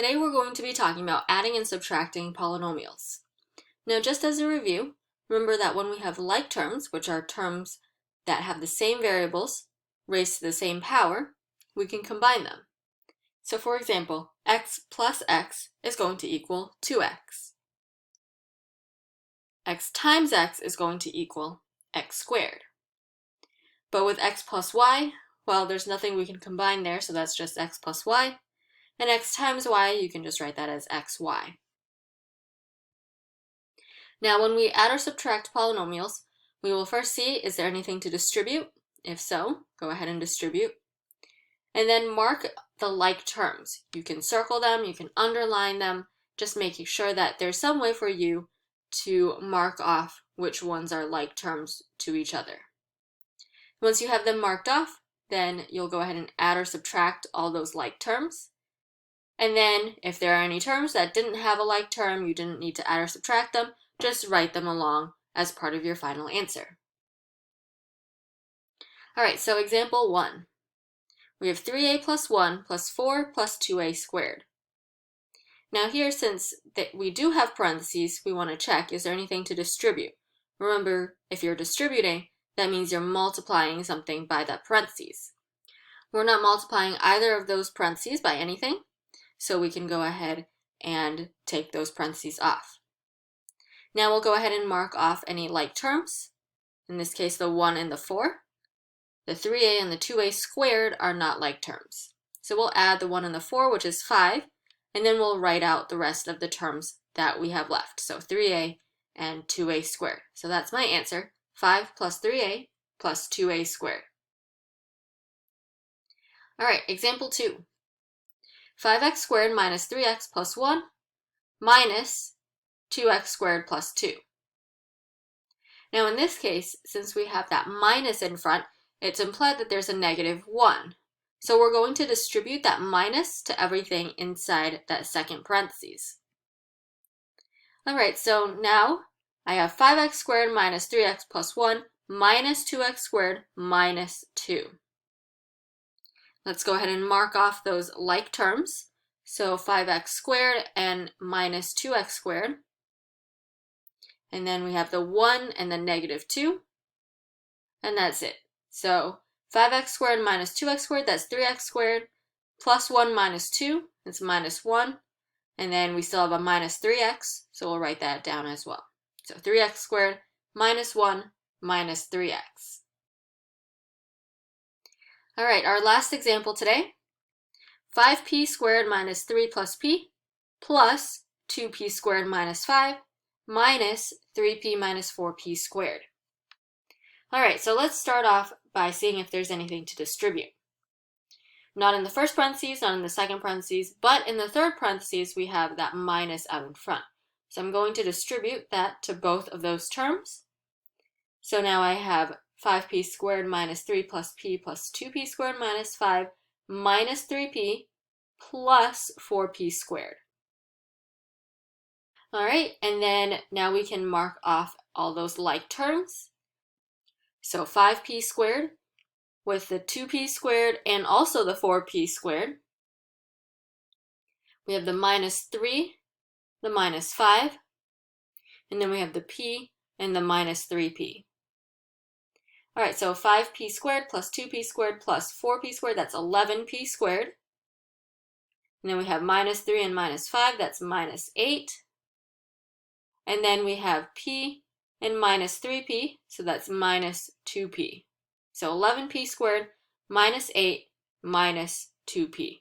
Today we're going to be talking about adding and subtracting polynomials. Now, just as a review, remember that when we have like terms, which are terms that have the same variables raised to the same power, we can combine them. So for example, x plus x is going to equal 2x. X times x is going to equal x squared. But with x plus y, well, there's nothing we can combine there, so that's just x plus y. And x times y, you can just write that as xy. Now, when we add or subtract polynomials, we will first see, is there anything to distribute? If so, go ahead and distribute. And then mark the like terms. You can circle them, you can underline them, just making sure that there's some way for you to mark off which ones are like terms to each other. Once you have them marked off, then you'll go ahead and add or subtract all those like terms. And then if there are any terms that didn't have a like term, you didn't need to add or subtract them, just write them along as part of your final answer. All right, so example 1. We have 3a plus 1 plus 4 plus 2a squared. Now here, since we do have parentheses, we want to check, is there anything to distribute? Remember, if you're distributing, that means you're multiplying something by that parentheses. We're not multiplying either of those parentheses by anything, so we can go ahead and take those parentheses off. Now we'll go ahead and mark off any like terms. In this case, the 1 and the 4. The 3a and the 2a squared are not like terms. So we'll add the 1 and the 4, which is 5, and then we'll write out the rest of the terms that we have left. So 3a and 2a squared. So that's my answer, 5 plus 3a plus 2a squared. All right, example 2. 5x squared minus 3x plus 1 minus 2x squared plus 2. Now in this case, since we have that minus in front, it's implied that there's a negative 1. So we're going to distribute that minus to everything inside that second parentheses. All right, so now I have 5x squared minus 3x plus 1 minus 2x squared minus 2. Let's go ahead and mark off those like terms. So 5x squared and minus 2x squared. And then we have the 1 and the negative 2. And that's it. So 5x squared minus 2x squared, that's 3x squared, plus 1 minus 2, it's minus 1. And then we still have a minus 3x, so we'll write that down as well. So 3x squared minus 1 minus 3x. All right, our last example today, 5p squared minus 3 plus p plus 2p squared minus 5 minus 3p minus 4p squared. All right, so let's start off by seeing if there's anything to distribute. Not in the first parentheses, not in the second parentheses, but in the third parentheses, we have that minus out in front. So I'm going to distribute that to both of those terms. So now I have 5p squared minus 3 plus p plus 2p squared minus 5 minus 3p plus 4p squared. All right, and then now we can mark off all those like terms. So 5p squared with the 2p squared and also the 4p squared. We have the minus 3, the minus 5, and then we have the p and the minus 3p. All right, so 5p squared plus 2p squared plus 4p squared, that's 11p squared. And then we have minus 3 and minus 5, that's minus 8. And then we have p and minus 3p, so that's minus 2p. So 11p squared minus 8 minus 2p.